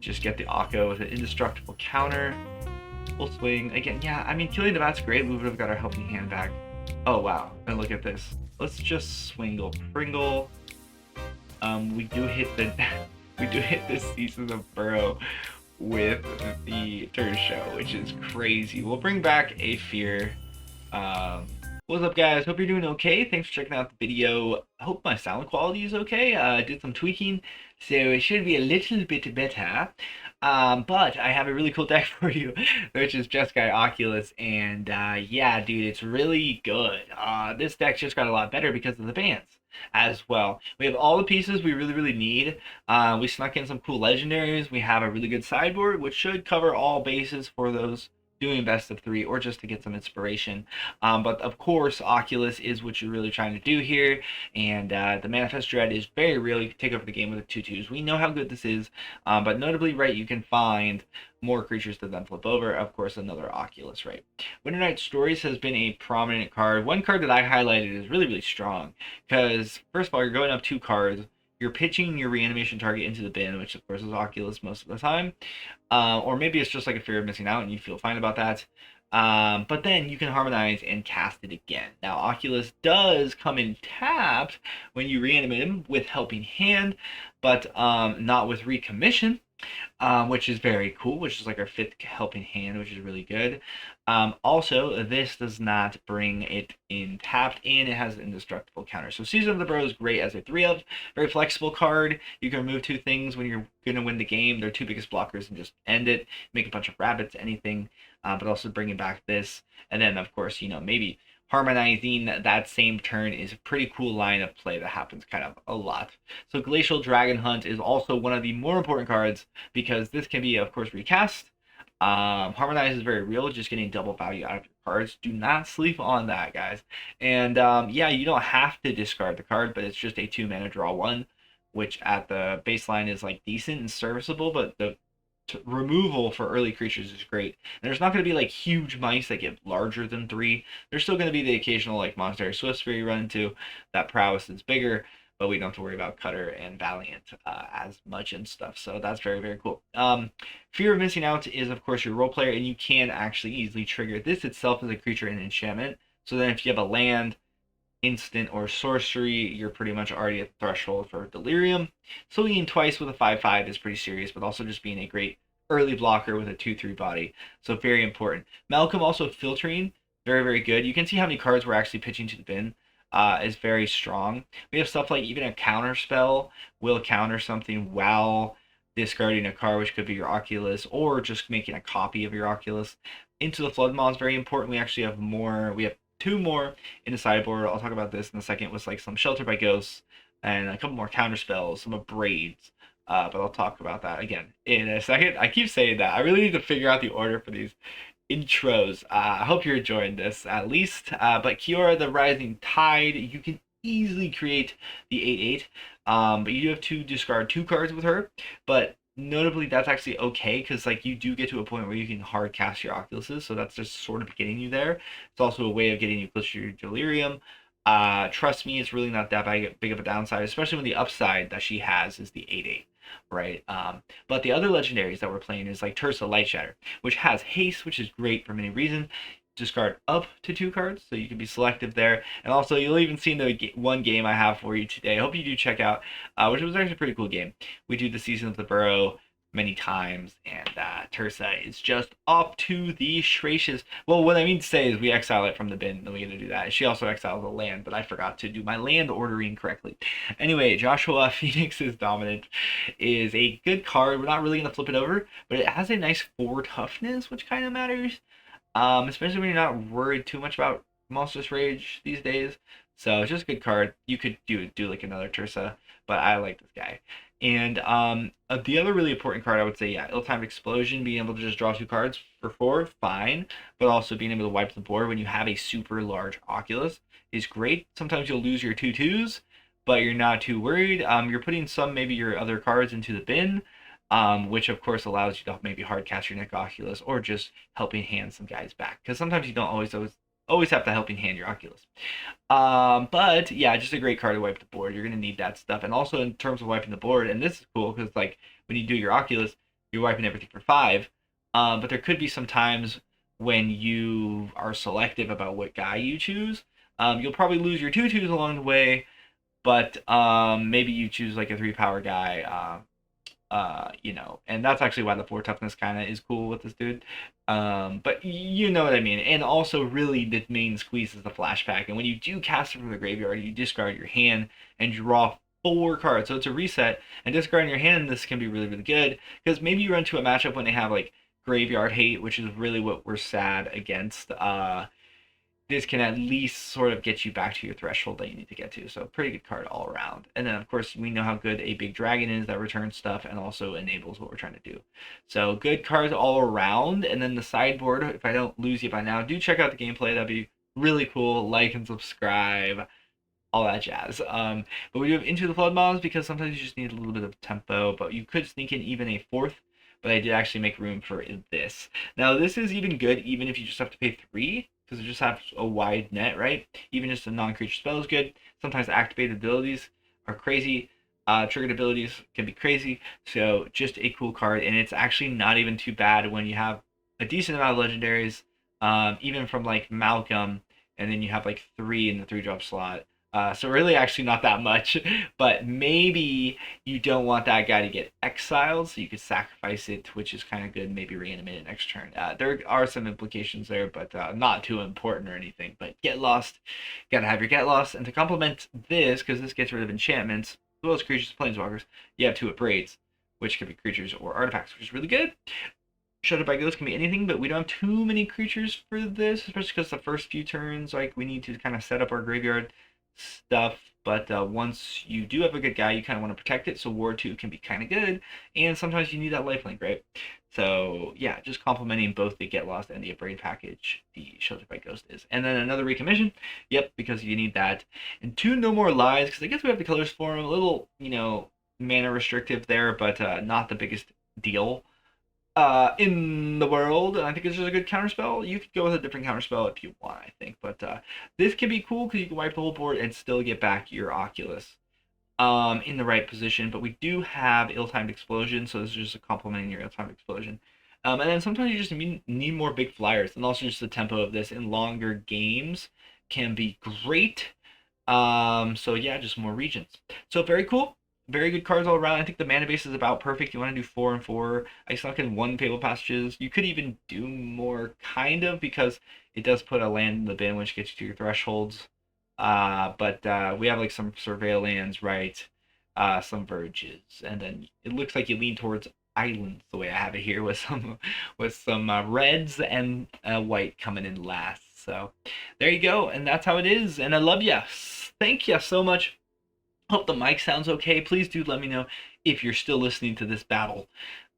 Just get the Akko with an indestructible counter. Full swing. Again, yeah, I mean, killing the bat's great. We would have got our helping hand back. Oh, wow. And look at this. Let's just swingle Pringle. We do hit the we do hit this season of Burrow with the Tersa, which is crazy. We'll bring back a Fear. What's up, guys? Hope you're doing okay. Thanks for checking out the video. Hope my sound quality is okay. I did some tweaking, so it should be a little bit better. But I have a really cool deck for you, which is Jeski Oculus, and yeah, dude, it's really good. This deck just got a lot better because of the bans as well. We have all the pieces we really need. We snuck in some cool legendaries. We have a really good sideboard, which should cover all bases for those doing best of 3 or just to get some inspiration. But of course, Oculus is what you're really trying to do here, and the Manifest Dread is very real. You can take over the game with the 2/2s. We know how good this is, but notably, right, you can find more creatures to then flip over. Of course, another Oculus, right? Winternight Stories has been a prominent card. One card that I highlighted is really strong, because first of all, you're going up 2 cards. You're pitching your reanimation target into the bin, which of course is Oculus most of the time. Or maybe it's just like a fear of missing out and you feel fine about that. But then you can harmonize and cast it again. Now, Oculus does come in tapped when you reanimate him with Helping Hand, but not with Recommission, which is very cool, which is like our 5th Helping Hand, which is really good. Also, this does not bring it in tapped, and it has an indestructible counter. So Season of the Burrow is great as a 3-of, very flexible card. You can remove 2 things when you're going to win the game. Their 2 biggest blockers and just end it, make a bunch of rabbits, anything, but also bringing back this. And then, of course, you know, maybe harmonizing that same turn is a pretty cool line of play that happens kind of a lot. So Glacial Dragonhunt is also one of the more important cards because this can be, of course, recast. Harmonize is very real, just getting double value out of your cards. Do not sleep on that, guys. And yeah, you don't have to discard the card, but it's just a 2-mana draw 1, which at the baseline is like decent and serviceable, but the removal for early creatures is great. And there's not going to be like huge mice that get larger than 3. There's still going to be the occasional like Monastery Swifts where you run into that prowess is bigger, but we don't have to worry about Cutter and Valiant as much and stuff. So that's very cool. Fear of missing out is of course your role player, and you can actually easily trigger this itself as a creature in enchantment. So then if you have a land, instant, or sorcery, you're pretty much already at the threshold for Delirium. Swinging twice with a 5/5 is pretty serious, but also just being a great early blocker with a 2/3 body. So very important. Malcolm also filtering, very good. You can see how many cards we're actually pitching to the bin. Is very strong. We have stuff like even a counter spell will counter something while discarding a card, which could be your Oculus, or just making a copy of your Oculus. Into the Flood Maw is very important. We actually have more. We have 2 more in the sideboard. I'll talk about this in a second, with like some Shelter by Ghosts and a couple more counter spells, some Braids. But I'll talk about that again in a second. I keep saying that. I really need to figure out the order for these intros. I hope you're enjoying this at least. But Kiora, the Rising Tide, you can easily create the 8/8. But you do have to discard 2 cards with her. But notably, that's actually okay because like you do get to a point where you can hard cast your Oculuses, so that's just sort of getting you there. It's also a way of getting you closer to your Delirium. Trust me, it's really not that big of a downside, especially when the upside that she has is the 8/8. Right, but the other legendaries that we're playing is like Tersa Lightshatter, which has haste, which is great for many reasons. Discard up to 2 cards, so you can be selective there. And also, you'll even see the one game I have for you today. I hope you do check out, which was actually a pretty cool game. We do the Season of the Burrow many times, and Tersa is just up to the gracious. Well, what I mean to say is we exile it from the bin, then we get to do that. She also exiles the land, but I forgot to do my land ordering correctly. Anyway, Joshua Phoenix's Dominant is a good card. We're not really going to flip it over, but it has a nice 4 toughness, which kind of matters, especially when you're not worried too much about Monstrous Rage these days. So it's just a good card. You could do like another Tersa, but I like this guy. And the other really important card, I would say, yeah, Ill-Timed Explosion, being able to just draw 2 cards for 4, fine. But also being able to wipe the board when you have a super large Oculus is great. Sometimes you'll lose your 2/2s, but you're not too worried. You're putting some, maybe your other cards into the bin, which of course allows you to maybe hard cast your neck Oculus or just helping hand some guys back. Because sometimes you don't always have to helping hand your Oculus. But yeah, just a great card to wipe the board. You're going to need that stuff. And also in terms of wiping the board, and this is cool because like when you do your Oculus, you're wiping everything for 5. But there could be some times when you are selective about what guy you choose. You'll probably lose your 2/2s along the way, but maybe you choose like a 3 power guy. And that's actually why the 4 toughness kind of is cool with this dude. But you know what I mean. And also, really, the main squeeze is the flashback. And when you do cast it from the graveyard, you discard your hand and draw 4 cards. So it's a reset. And discarding your hand, this can be really, really good. Because maybe you run to a matchup when they have like graveyard hate, which is really what we're sad against. This can at least sort of get you back to your threshold that you need to get to. So pretty good card all around. And then of course we know how good a big dragon is that returns stuff and also enables what we're trying to do. So good cards all around. And then the sideboard, if I don't lose you by now, do check out the gameplay. That'd be really cool. Like and subscribe, all that jazz. But we do have Into the Flood Maw because sometimes you just need a little bit of tempo, but you could sneak in even a 4th. But I did actually make room for this. Now this is even good even if you just have to pay 3. Because it just has a wide net, right? Even just a non-creature spell is good. Sometimes activated abilities are crazy. Triggered abilities can be crazy. So just a cool card. And it's actually not even too bad when you have a decent amount of legendaries. Even from like Malcolm. And then you have like 3 in the 3-drop slot. So really actually not that much, but maybe you don't want that guy to get exiled, so you could sacrifice it, which is kind of good, maybe reanimate it next turn. There are some implications there, but not too important or anything. But get lost, gotta have your get lost. And to complement this, because this gets rid of enchantments, as well as creatures and planeswalkers, you have 2 upgrades, which can be creatures or artifacts, which is really good. Shattered by Ghosts can be anything, but we don't have too many creatures for this, especially because the first few turns, like, we need to kind of set up our graveyard stuff. But once you do have a good guy, you kind of want to protect it, so War 2 can be kind of good, and sometimes you need that lifelink, right? So yeah, just complementing both the Get Lost and the Upgrade package, the Sheltered by Ghost is. And then another Recommission, yep, because you need that. And 2 No More Lies, because I guess we have the colors for them, a little, mana restrictive there, but not the biggest deal in the world. And I think it's just a good counterspell. You could go with a different counterspell if you want, I think. But this can be cool because you can wipe the whole board and still get back your Oculus in the right position. But we do have Ill-Timed Explosion, so this is just a complementing your Ill-Timed Explosion. And then sometimes you just need more big flyers. And also just the tempo of this in longer games can be great. So yeah, just more regions. So very cool. Very good cards all around. I think the mana base is about perfect. You want to do 4 and 4. I snuck in 1 Fabled Passages. You could even do more, kind of, because it does put a land in the bin, which gets you to your thresholds. But we have like some Surveil lands, right? Some Verges, and then it looks like you lean towards islands the way I have it here, with some reds and white coming in last. So there you go, and that's how it is. And I love ya. Thank you so much. Hope the mic sounds okay. Please do let me know if you're still listening to this battle,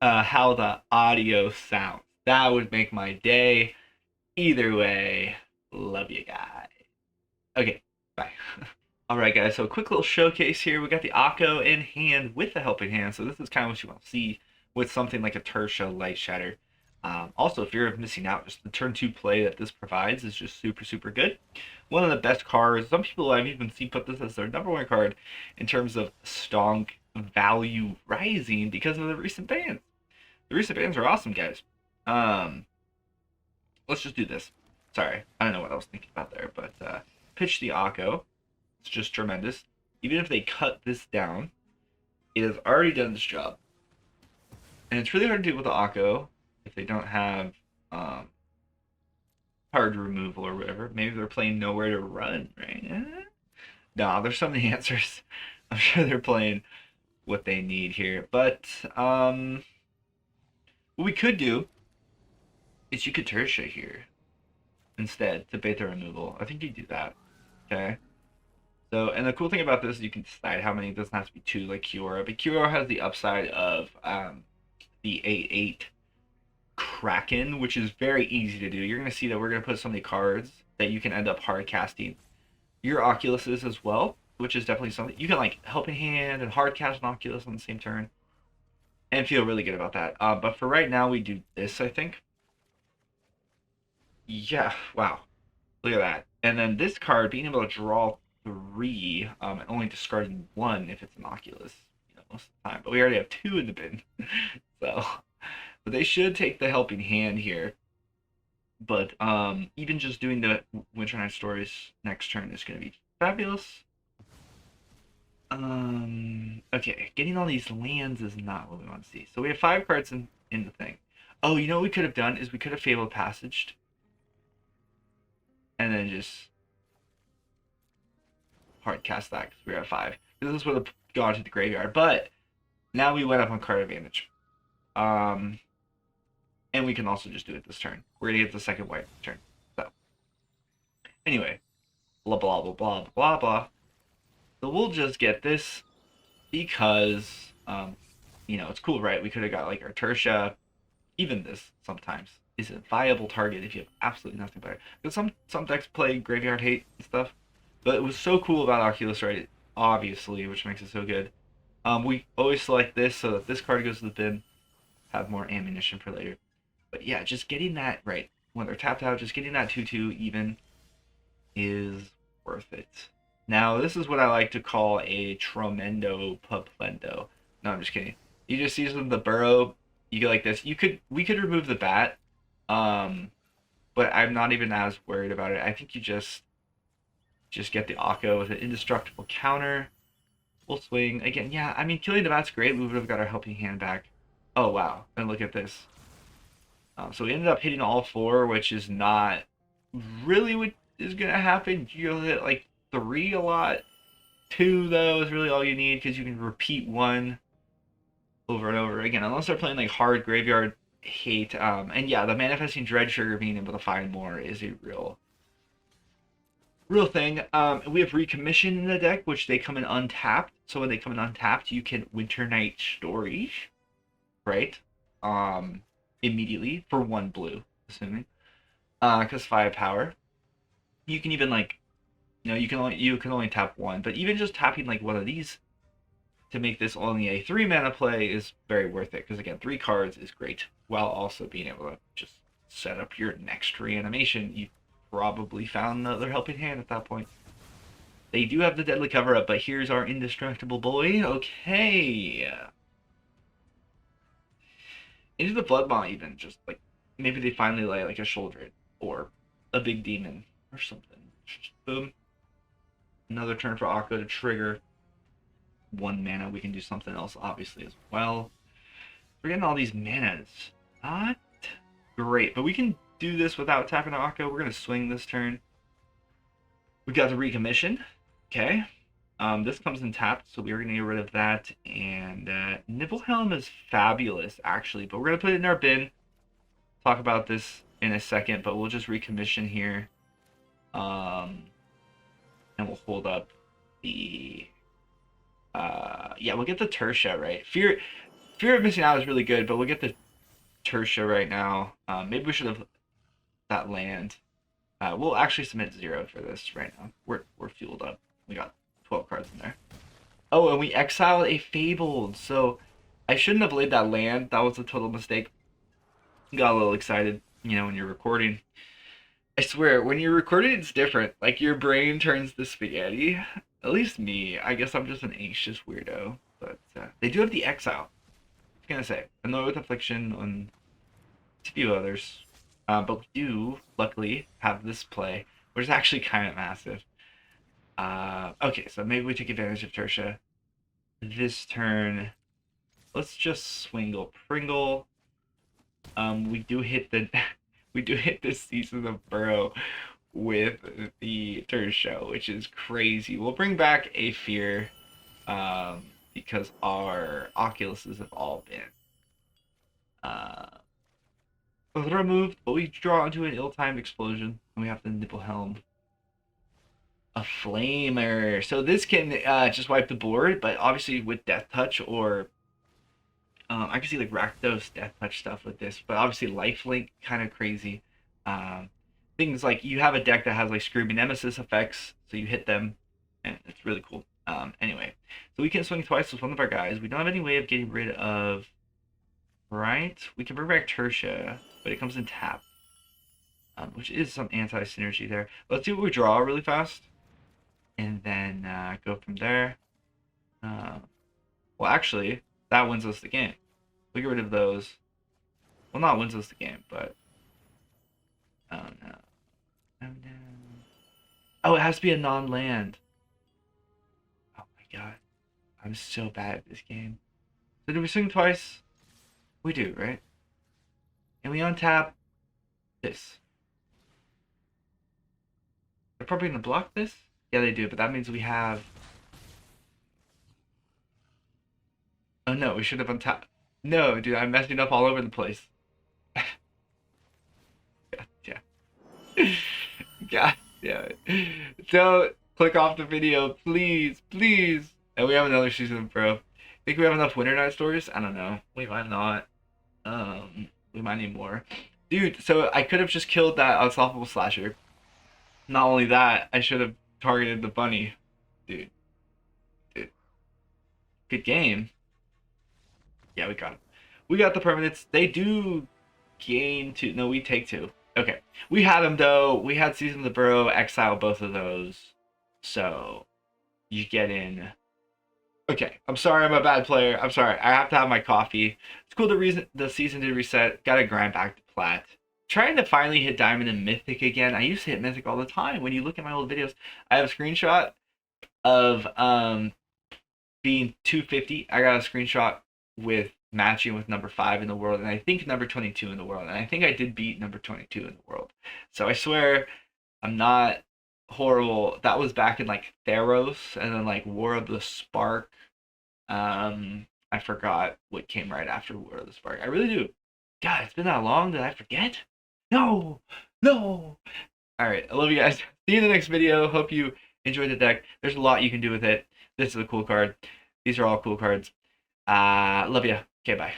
how the audio sounds. That would make my day. Either way, love you guys. Okay, bye. Alright guys, so a quick little showcase here. We got the Akko in hand with the Helping Hand. So this is kind of what you want to see with something like a Tersa Lightshatter. Also, if you're missing out, just the turn 2 play that this provides is just super, super good. One of the best cards. Some people I've even seen put this as their #1 card in terms of stonk value rising because of the recent bans. The recent bans are awesome, guys. Let's just do this. Sorry, I don't know what I was thinking about there, but pitch the Akko. It's just tremendous. Even if they cut this down, it has already done this job. And it's really hard to do with the Akko if they don't have card removal or whatever. Maybe they're playing Nowhere to Run, right? No, there's so many answers. I'm sure they're playing what they need here. But what we could do is you could Tertia here instead to bait the removal. I think you do that. Okay. So, and the cool thing about this is you can decide how many. It doesn't have to be 2 like Kiora, but Kiora has the upside of the 8/8 Kraken, which is very easy to do. You're going to see that we're going to put so many cards that you can end up hard casting your Oculuses as well, which is definitely something you can like Helping Hand and hard cast an Oculus on the same turn and feel really good about that. But for right now, we do this, I think. Yeah, wow. Look at that. And then this card, being able to draw 3 and only discarding 1 if it's an Oculus, most of the time. But we already have 2 in the bin. So But they should take the helping hand here. But even just doing the Winternight Stories next turn is going to be fabulous. Okay, getting all these lands is not what we want to see. So we have 5 cards in the thing. Oh, you know what we could have done is we could have Fabled Passaged. And then just hard cast that because we are at 5. This would have gone to the graveyard. But now we went up on card advantage. And we can also just do it this turn. We're going to get the second white turn. So, anyway. Blah, blah, blah, blah, blah, blah. So we'll just get this because, you know, it's cool, right? We could have got, like, our Tersa. Even this, sometimes, is a viable target if you have absolutely nothing better. Because some decks play Graveyard Hate and stuff. But it was so cool about Oculus, right? Obviously, which makes it so good. We always select this so that this card goes to the bin. Have more ammunition for later. But yeah, just getting that right when they're tapped out, just getting that 2/2 even is worth it. Now, this is what I like to call a tremendo puplendo. No, I'm just kidding. You just use the Burrow. You go like this. We could remove the bat, but I'm not even as worried about it. I think you just get the Akko with an indestructible counter. We'll swing again. Yeah, I mean, killing the bat's great. We would have got our helping hand back. Oh wow! And look at this. So we ended up hitting all 4, which is not really what is going to happen. You'll hit like 3 a lot. 2, though, is really all you need because you can repeat 1 over and over again. Unless they're playing like hard graveyard hate. And yeah, the Manifesting Dread Trigger being able to find more is a real thing. We have Recommission in the deck, which they come in untapped. So when they come in untapped, you can Winternight Stories, right? Immediately for 1 blue, assuming, because 5 power. You can even like, you know, you can only tap 1, but even just tapping like one of these to make this only a 3 mana play is very worth it. Because again, 3 cards is great, while also being able to just set up your next reanimation. You probably found another helping hand at that point. They do have the deadly cover up, but here's our indestructible boy. Okay. Into the Flood Maw, even just like maybe they finally lay like a Shoulder or a big demon or something. Boom. Another turn for Akko to trigger 1 mana. We can do something else obviously as well. We're getting all these manas. Not great, but we can do this without tapping Akko. We're gonna swing this turn. We got the Recommission. Okay. This comes in tapped, so we're going to get rid of that. And Nibelheim is fabulous, actually, but we're going to put it in our bin. Talk about this in a second, but we'll just Recommission here. And we'll hold up the... yeah, we'll get the Tersa, right? Fear of Missing Out is really good, but we'll get the Tersa right now. Maybe we should have that land. We'll actually submit 0 for this right now. We're fueled up. We got 12 cards in there. Oh, and we exiled a Fabled. So I shouldn't have laid that land. That was a total mistake. Got a little excited, you know, when you're recording. I swear, when you're recording, it's different. Like, your brain turns to spaghetti. At least me. I guess I'm just an anxious weirdo. But they do have the exile. I was gonna say. Annoyed with Affliction and a few others. But we do, luckily, have this play, which is actually kind of massive. Okay, so maybe we take advantage of Tersa. This turn, let's just swingle Pringle. We do hit this Season of Burrow with the Tersa, which is crazy. We'll bring back a Fear, because our Oculuses have all been removed, but we draw into an ill-timed explosion, and we have the Nibelheim Aflame. So this can just wipe the board, but obviously with Death Touch or I can see like Rakdos Death Touch stuff with this, but obviously Lifelink kind of crazy. Things like you have a deck that has like Screaming Nemesis effects, so you hit them, and it's really cool. Anyway, so we can swing twice with one of our guys. We don't have any way of getting rid of, right? We can bring back Tersa, but it comes in tap, which is some anti-synergy there. Let's see what we draw really fast, and then go from there. Well, actually, that wins us the game. We get rid of those. Well, not wins us the game, but oh no, oh no. Oh, it has to be a non-land. Oh my god, I'm so bad at this game. So do we swing twice? We do, right? And we untap this. They're probably gonna block this? Yeah, they do, but that means we have... Oh no, we should have untapped. No, dude, I'm messing up all over the place. God, yeah. God, yeah. Don't click off the video, please, please. And we have another season of Burrow. Think we have enough Winternight Stories? I don't know. We might not. We might need more. Dude, so I could have just killed that unstoppable slasher. Not only that, I should have targeted the bunny. Dude. Good game. Yeah, we got it. We got the permanents. They do gain 2. No, we take 2. Okay. We had them, though. We had Season of the Burrow, exile both of those. So, you get in. Okay. I'm sorry I'm a bad player. I'm sorry. I have to have my coffee. It's cool the season did reset. Got to grind back to plat. Trying to finally hit Diamond and Mythic again. I used to hit Mythic all the time. When you look at my old videos, I have a screenshot of being 250. I got a screenshot with matching with number 5 in the world, and I think number 22 in the world, and I think I did beat number 22 in the world. So I swear I'm not horrible. That was back in like Theros, and then like War of the Spark. I forgot what came right after War of the Spark. I really do. God, it's been that long. Did I forget? No, no. All right, I love you guys. See you in the next video. Hope you enjoyed the deck. There's a lot you can do with it. This is a cool card. These are all cool cards. Love ya. Okay, bye.